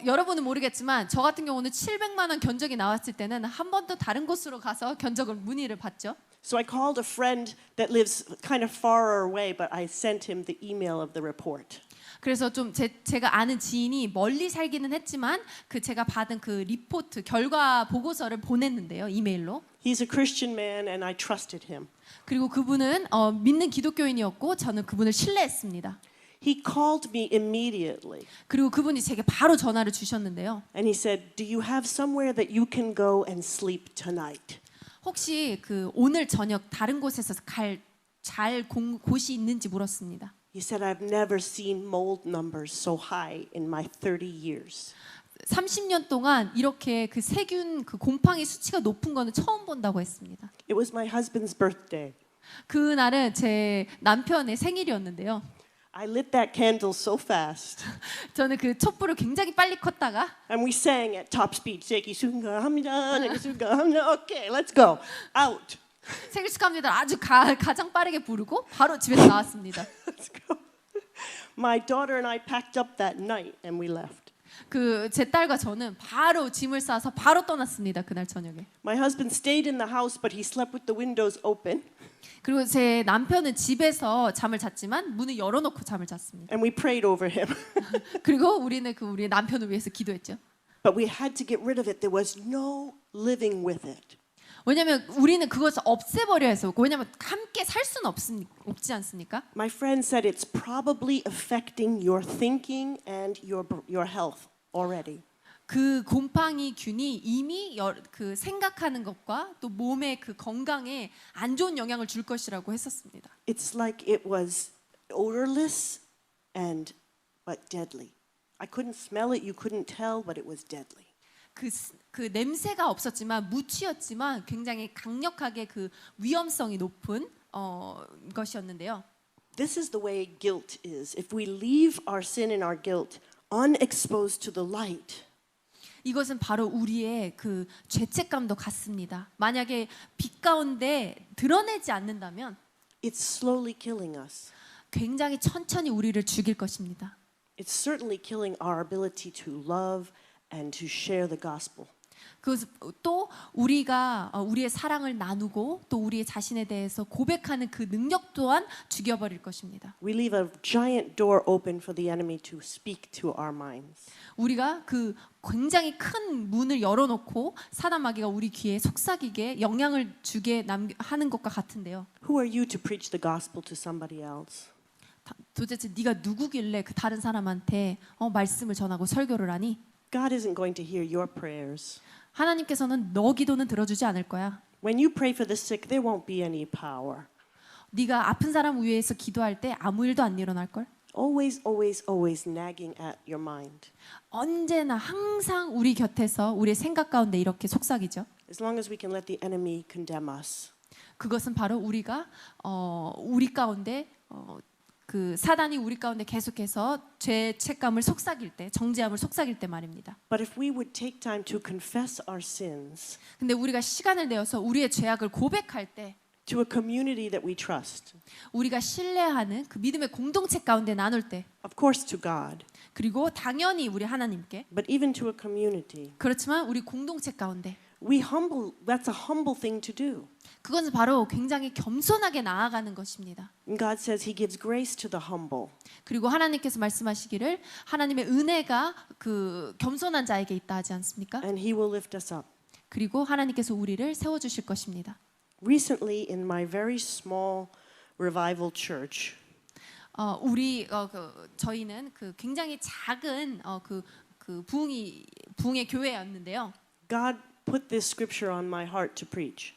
여러분은 모르겠지만 저 같은 경우는 700만 원 견적이 나왔을 때는 한 번 더 다른 곳으로 가서 견적을 문의를 받죠. So I called a friend that lives kind of far away, but I sent him the email of the report. 그래서 좀 제가 아는 지인이 멀리 살기는 했지만 그 제가 받은 그 리포트 결과 보고서를 보냈는데요, 이메일로. He's a Christian man and I trusted him. 그리고 그분은 믿는 기독교인이었고 저는 그분을 신뢰했습니다. He called me immediately. 그리고 그분이 제게 바로 전화를 주셨는데요. And he said, "Do you have somewhere that you can go and sleep tonight?" 혹시 그 오늘 저녁 다른 곳에서 곳이 있는지 물었습니다. He said, "I've never seen mold numbers so high in my 30 years." 30년 동안 이렇게 그 세균 그 곰팡이 수치가 높은 거는 처음 본다고 했습니다. It was my husband's birthday. 그 날은 제 남편의 생일이었는데요. I lit that candle so fast. 저는 그 촛불을 굉장히 빨리 껐다가 And we sang at top speed. Okay, let's go. Out. 생일 축하합니다. 아주 가장 빠르게 부르고 바로 집에서 나왔습니다. Let's go. My daughter and I packed up that night and we left. 그 제 딸과 저는 바로 짐을 싸서 바로 떠났습니다. 그날 저녁에. My husband stayed in the house, but he slept with the windows open. 그리고 제 남편은 집에서 잠을 잤지만 문을 열어놓고 잠을 잤습니다. And we prayed over him. 그리고 우리는 우리 남편을 위해서 기도했죠. But we had to get rid of it. There was no living with it. 왜냐하면 우리는 그것을 없애버려야 해서 왜냐하면 함께 살 수는 없지 않습니까? My friend said it's probably affecting your thinking and your health already. 그 곰팡이 균이 이미 그 생각하는 것과 또 몸의 그 건강에 안 좋은 영향을 줄 것이라고 했었습니다. It's like it was odorless and but deadly. I couldn't smell it, you couldn't tell, but it was deadly. 그 냄새가 없었지만 무취였지만 굉장히 강력하게 그 위험성이 높은 것이었는데요. This is the way guilt is. If we leave our sin and our guilt unexposed to the light, 이것은 바로 우리의 그 죄책감도 같습니다. 만약에 빛 가운데 드러내지 않는다면 it's slowly killing us. 굉장히 천천히 우리를 죽일 것입니다. It's certainly killing our ability to love and to share the gospel. 또 우리가 우리의 사랑을 나누고 또 우리의 자신에 대해서 고백하는 그 능력 또한 죽여버릴 것입니다. We leave a giant door open for the enemy to speak to our minds. 우리가 그 굉장히 큰 문을 열어놓고 사단 마귀가 우리 귀에 속삭이게 영향을 주게 하는 것과 같은데요. Who are you to preach the gospel to somebody else? 도대체 네가 누구길래 그 다른 사람한테 말씀을 전하고 설교를 하니? God isn't going to hear your prayers. 하나님께서는 너 기도는 들어주지 않을 거야. When you pray for the sick, there won't be any power. 네가 아픈 사람 위해서 기도할 때 아무 일도 안 일어날 걸. Always, always, always nagging at your mind. 언제나 항상 우리 곁에서 우리의 생각 가운데 이렇게 속삭이죠. As long as we can let the enemy condemn us. 그것은 바로 우리가 우리 가운데 그 사단이 우리 가운데 계속해서 죄책감을 속삭일 때, 정죄함을 속삭일 때 말입니다. But if we would take time to confess our sins 근데 우리가 시간을 내어서 우리의 죄악을 고백할 때 to a community that we trust, 우리가 신뢰하는 그 믿음의 공동체 가운데 나눌 때 of course to God, 그리고 당연히 우리 하나님께 but even to a community, 그렇지만 우리 공동체 가운데 that's a humble thing to do. 그것은 바로 굉장히 겸손하게 나아가는 것입니다. And God says He gives grace to the humble. 그리고 하나님께서 말씀하시기를 하나님의 은혜가 그 겸손한 자에게 있다 하지 않습니까? And He will lift us up. 그리고 하나님께서 우리를 세워 주실 것입니다. Recently, in my very small revival church, 저희는 그 굉장히 작은 그 부흥의 교회였는데요. God put this scripture on my heart to preach.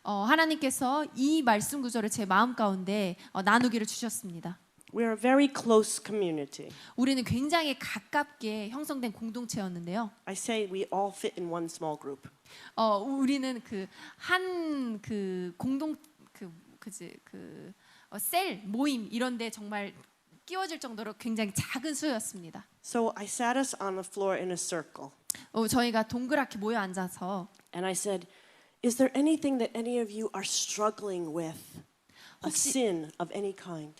하나님께서 이 말씀 구절을 제 마음 가운데 나누기를 주셨습니다. We're a very close community. 우리는 굉장히 가깝게 형성된 공동체였는데요. I say we all fit in one small group. 우리는 셀 모임 이런데 정말 끼워질 정도로 굉장히 작은 수였습니다. So I sat us on the floor in a circle. 저희가 동그랗게 모여 앉아서 And I said, is there anything that any of you are struggling with? A sin of any kind?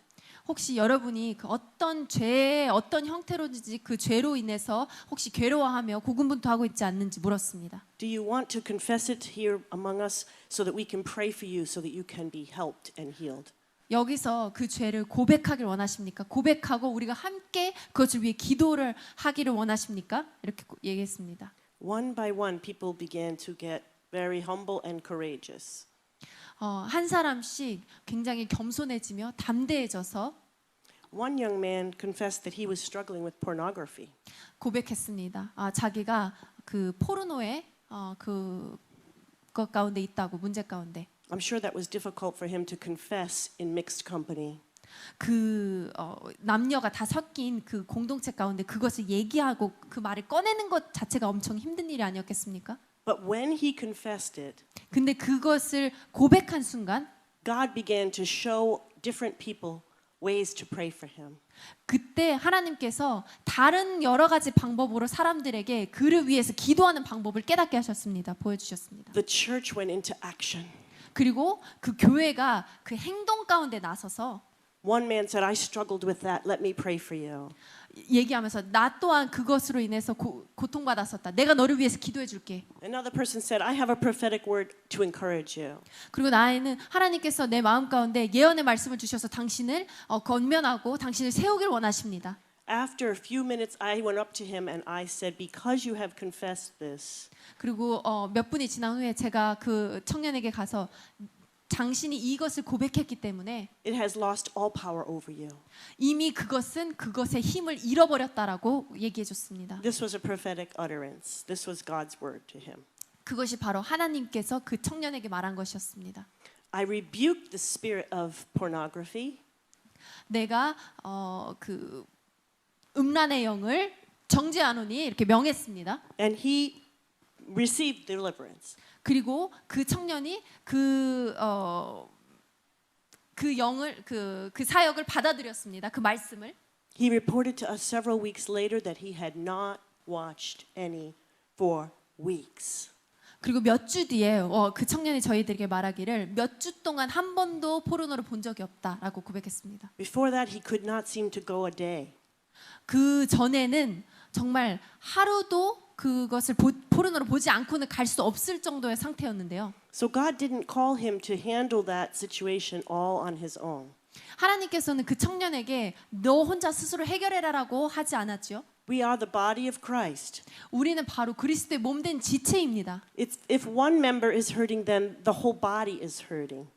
혹시 여러분이 그 어떤 죄의 어떤 형태로든지 그 죄로 인해서 혹시 괴로워하며 고군분투하고 있지 않는지 물었습니다. Do you want to confess it here among us so that we can pray for you so that you can be helped and healed? 여기서 그 죄를 고백하길 원하십니까? 고백하고 우리가 함께 그것을 위해 기도를 하기를 원하십니까? 이렇게 얘기했습니다. One by one, people began to get very humble and courageous. 한 사람씩 굉장히 겸손해지며 담대해져서 One young man confessed that he was struggling with pornography. 고백했습니다. 자기가 그 포르노의 그것 가운데 있다고 문제 가운데. I'm sure that was difficult for him to confess in mixed company. 남녀가 다 섞인 그 공동체 가운데 그것을 얘기하고 그 말을 꺼내는 것 자체가 엄청 힘든 일이 아니었겠습니까? But when he confessed it, 근데 그것을 고백한 순간 God began to show different people ways to pray for him. 그때 하나님께서 다른 여러 가지 방법으로 사람들에게 그를 위해서 기도하는 방법을 깨닫게 하셨습니다. 보여주셨습니다. The church went into action. 그리고 그 교회가 그 행동 가운데 나서서 One man said, I struggled with that. Let me pray for you. 얘기하면서 나 또한 그것으로 인해서 고통받았었다. 내가 너를 위해서 기도해 줄게. Another person said, I have a prophetic word to encourage you. 그리고 나에는 하나님께서 내 마음 가운데 예언의 말씀을 주셔서 당신을 건면하고 당신을 세우길 원하십니다. After a few minutes, I went up to him and I said, because you have confessed this, 그리고 몇 분이 지난 후에 제가 그 청년에게 가서 당신이 이것을 고백했기 때문에 it has lost all power over you. 이미 그것은 그것의 힘을 잃어버렸다라고 얘기해 줬습니다. This was a prophetic utterance. This was God's word to him. 그것이 바로 하나님께서 그 청년에게 말한 것이었습니다. I rebuked the spirit of pornography. 내가 그 음란의 영을 정죄하노니 이렇게 명했습니다. And he received deliverance. 그리고 그 청년이 그 영을 그 사역을 받아들였습니다. 그 말씀을. He reported to us several weeks later that he had not watched any for weeks. 그리고 몇 주 뒤에 그 청년이 저희들에게 말하기를 몇 주 동안 한 번도 포르노를 본 적이 없다라고 고백했습니다. Before that, he could not seem to go a day. 그 전에는 정말 하루도 그것을 포르노를 보지 않고는 갈 수 없을 정도의 상태였는데요. So God didn't call him to handle that situation all on his own. 하나님께서는 그 청년에게 너 혼자 스스로 해결해라라고 하지 않았죠. We are the body of Christ. 우리는 바로 그리스도의 몸된 지체입니다. If one member is hurting, then the whole body is hurting.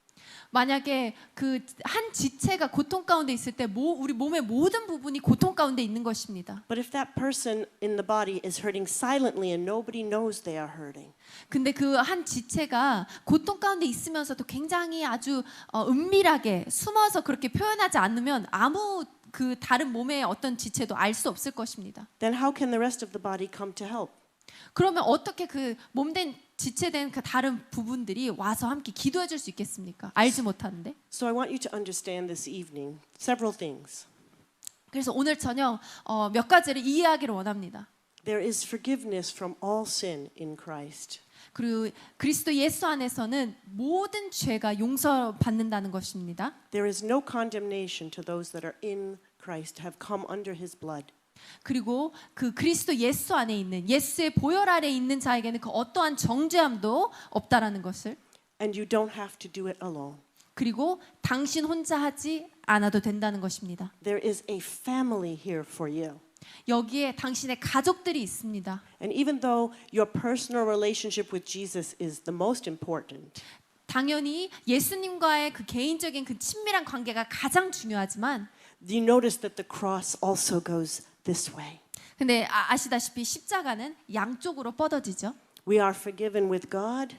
만약에 그 한 지체가 고통 가운데 있을 때 우리 몸의 모든 부분이 고통 가운데 있는 것입니다. But if that person in the body is hurting silently and nobody knows they are hurting, 근데 그 한 지체가 고통 가운데 있으면서도 굉장히 아주 은밀하게 숨어서 그렇게 표현하지 않으면 아무 그 다른 몸의 어떤 지체도 알 수 없을 것입니다. then how can the rest of the body come to help? 그러면 어떻게 그 몸된 지체된 그 다른 부분들이 와서 함께 기도해 줄 수 있겠습니까? 알지 못하는데. So I want you to understand this evening several things. 그래서 오늘 저녁 몇 가지를 이해하기를 원합니다. There is forgiveness from all sin in Christ. 그리고 그리스도 예수 안에서는 모든 죄가 용서받는다는 것입니다. There is no condemnation to those that are in Christ, have come under his blood. 그리고 그 그리스도 예수 안에 있는 예수의 보혈 아래 있는 자에게는 그 어떠한 정죄함도 없다라는 것을. And you don't have to do it alone. 그리고 당신 혼자 하지 않아도 된다는 것입니다. There is a family here for you. 여기에 당신의 가족들이 있습니다. And even though your personal relationship with Jesus is the most important, 당연히 예수님과의 그 개인적인 그 친밀한 관계가 가장 중요하지만 you notice that the cross also goes this way. 근데 아시다시피 십자가는 양쪽으로 뻗어지죠. We are forgiven with God,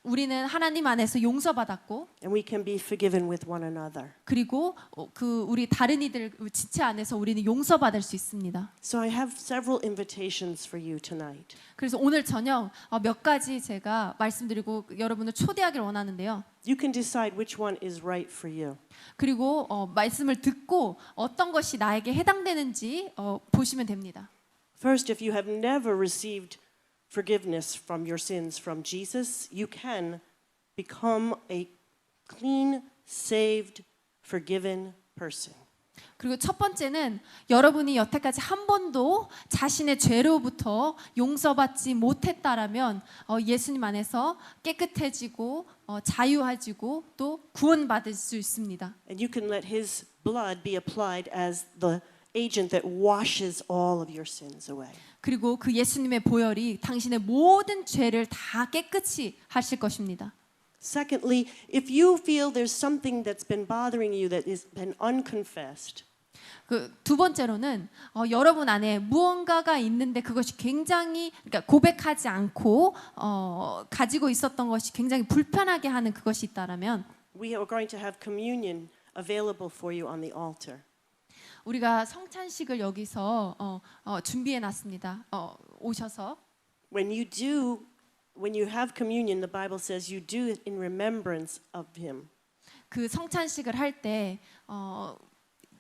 우리는 하나님 안에서 용서받았고 and we can be forgiven with one another. 그리고 그 우리 다른 이들 지체 안에서 우리는 용서받을 수 있습니다. So I have several invitations for you tonight. 그래서 오늘 저녁 몇 가지 제가 말씀드리고 여러분을 초대하기를 원하는데요. You can decide which one is right for you. 그리고 말씀을 듣고 어떤 것이 나에게 해당되는지 보시면 됩니다. First, if you have never received forgiveness from your sins from Jesus, you can become a clean, saved, forgiven person. 그리고 첫 번째는 여러분이 여태까지 한 번도 자신의 죄로부터 용서받지 못했다라면 예수님 안에서 깨끗해지고 자유해지고 또 구원받을 수 있습니다. And you can let his blood be applied as the agent that washes all of your sins away. 그리고 그 예수님의 보혈이 당신의 모든 죄를 다 깨끗이 하실 것입니다. Secondly, if you feel there's something that's been bothering you that has been unconfessed, 그 두 번째로는 여러분 안에 무언가가 있는데 그것이 굉장히 그러니까 고백하지 않고 가지고 있었던 것이 굉장히 불편하게 하는 그것이 있다라면 we are going to have communion available for you on the altar. 우리가 성찬식을 여기서 준비해 놨습니다. 오셔서 When you have communion, the Bible says you do it in remembrance of him. 그 성찬식을 할 때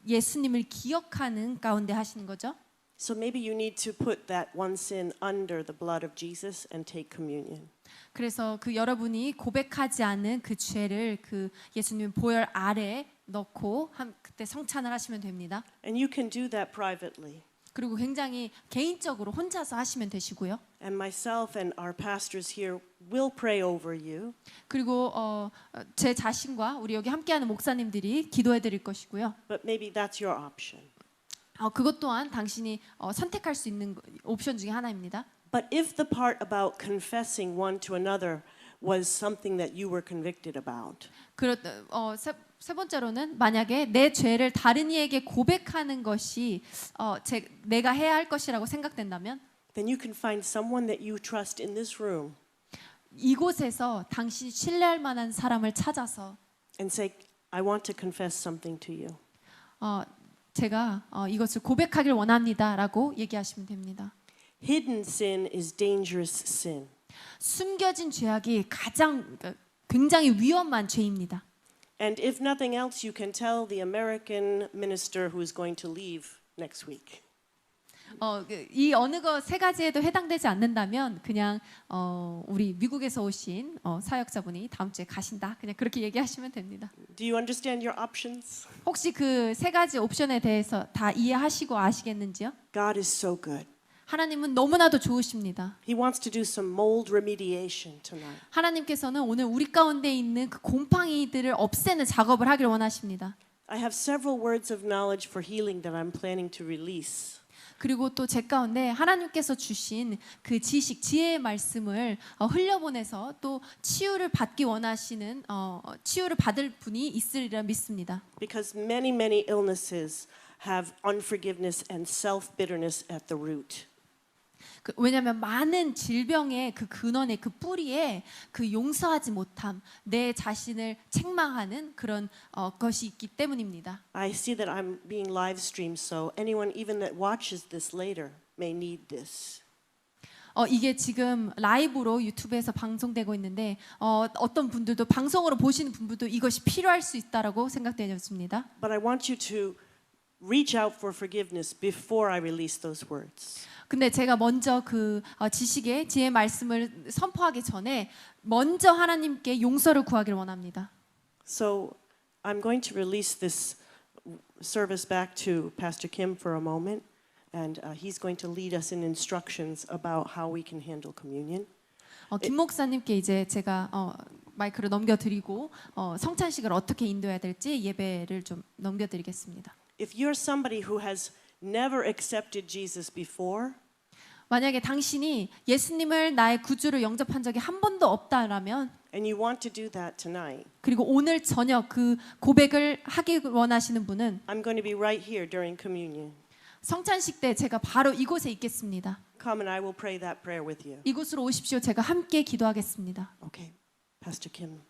예수님을 기억하는 가운데 하시는 거죠. So maybe you need to put that one sin under the blood of Jesus and take communion. 그래서 그 여러분이 고백하지 않은 그 죄를 그 예수님 보혈 아래 넣고 그때 성찬을 하시면 됩니다. And you can do that privately. 그리고 굉장히 개인적으로 혼자서 하시면 되시고요. And myself and our pastors here will pray over you. 그리고 제 자신과 우리 여기 함께하는 목사님들이 기도해 드릴 것이고요. But maybe that's your option. 그것 또한 당신이 선택할 수 있는 옵션 중에 하나입니다. But if the part about confessing one to another was something that you were convicted about, 세 번째로는 만약에 내 죄를 다른 이에게 고백하는 것이 내가 해야 할 것이라고 생각된다면 then you can find someone that you trust in this room 이곳에서 당신이 신뢰할 만한 사람을 찾아서 and say, I want to confess something to you. 제가 이것을 고백하길 원합니다라고 얘기하시면 됩니다. Hidden sin is dangerous sin. 숨겨진 죄악이 굉장히 위험한 죄입니다. And if nothing else, you can tell the American minister who is going to leave next week. 이 어느 것 세 가지에도 해당되지 않는다면 그냥 우리 미국에서 오신 사역자분이 다음 주에 가신다. 그냥 그렇게 얘기하시면 됩니다. Do you understand your options? 혹시 그 세 가지 옵션에 대해서 다 이해하시고 아시겠는지요? God is so good. 하나님은 너무나도 좋으십니다. He wants to do some mold remediation tonight. 하나님께서는 오늘 우리 가운데 있는 그 곰팡이들을 없애는 작업을 하길 원하십니다. I have several words of knowledge for healing that I'm planning to release. 그리고 또 제 가운데 하나님께서 주신 그 지식, 지혜의 말씀을 흘려보내서 또 치유를 받기 원하시는 치유를 받을 분이 있으리라 믿습니다. Because many illnesses have unforgiveness and self-bitterness at the root. 왜냐하면 많은 질병의 그 근원의 그 뿌리에 그 용서하지 못함, 내 자신을 책망하는 그런 것이 있기 때문입니다. I see that I'm being live streamed, so anyone even that watches this later may need this. 이게 지금 라이브로 유튜브에서 방송되고 있는데 어떤 분들도 방송으로 보시는 분들도 이것이 필요할 수 있다라고 생각되었습니다. But I want you to reach out for forgiveness before I release those words. 근데 제가 먼저 그 지식의 지혜의 말씀을 선포하기 전에 먼저 하나님께 용서를 구하기를 원합니다. So I'm going to release this service back to Pastor Kim for a moment, and he's going to lead us in instructions about how we can handle communion. 김 목사님께 이제 제가 마이크를 넘겨드리고 성찬식을 어떻게 인도해야 될지 예배를 좀 넘겨드리겠습니다. If you're somebody who has never accepted Jesus before, 만약에 당신이 예수님을 나의 구주로 영접한 적이 한 번도 없다라면 and you want to do that tonight, 그리고 오늘 저녁 그 고백을 하기 원하시는 분은 I'm going to be right here during communion. 성찬식 때 제가 바로 이곳에 있겠습니다. Come and I will pray that prayer with you. 이곳으로 오십시오. 제가 함께 기도하겠습니다. Okay, Pastor Kim.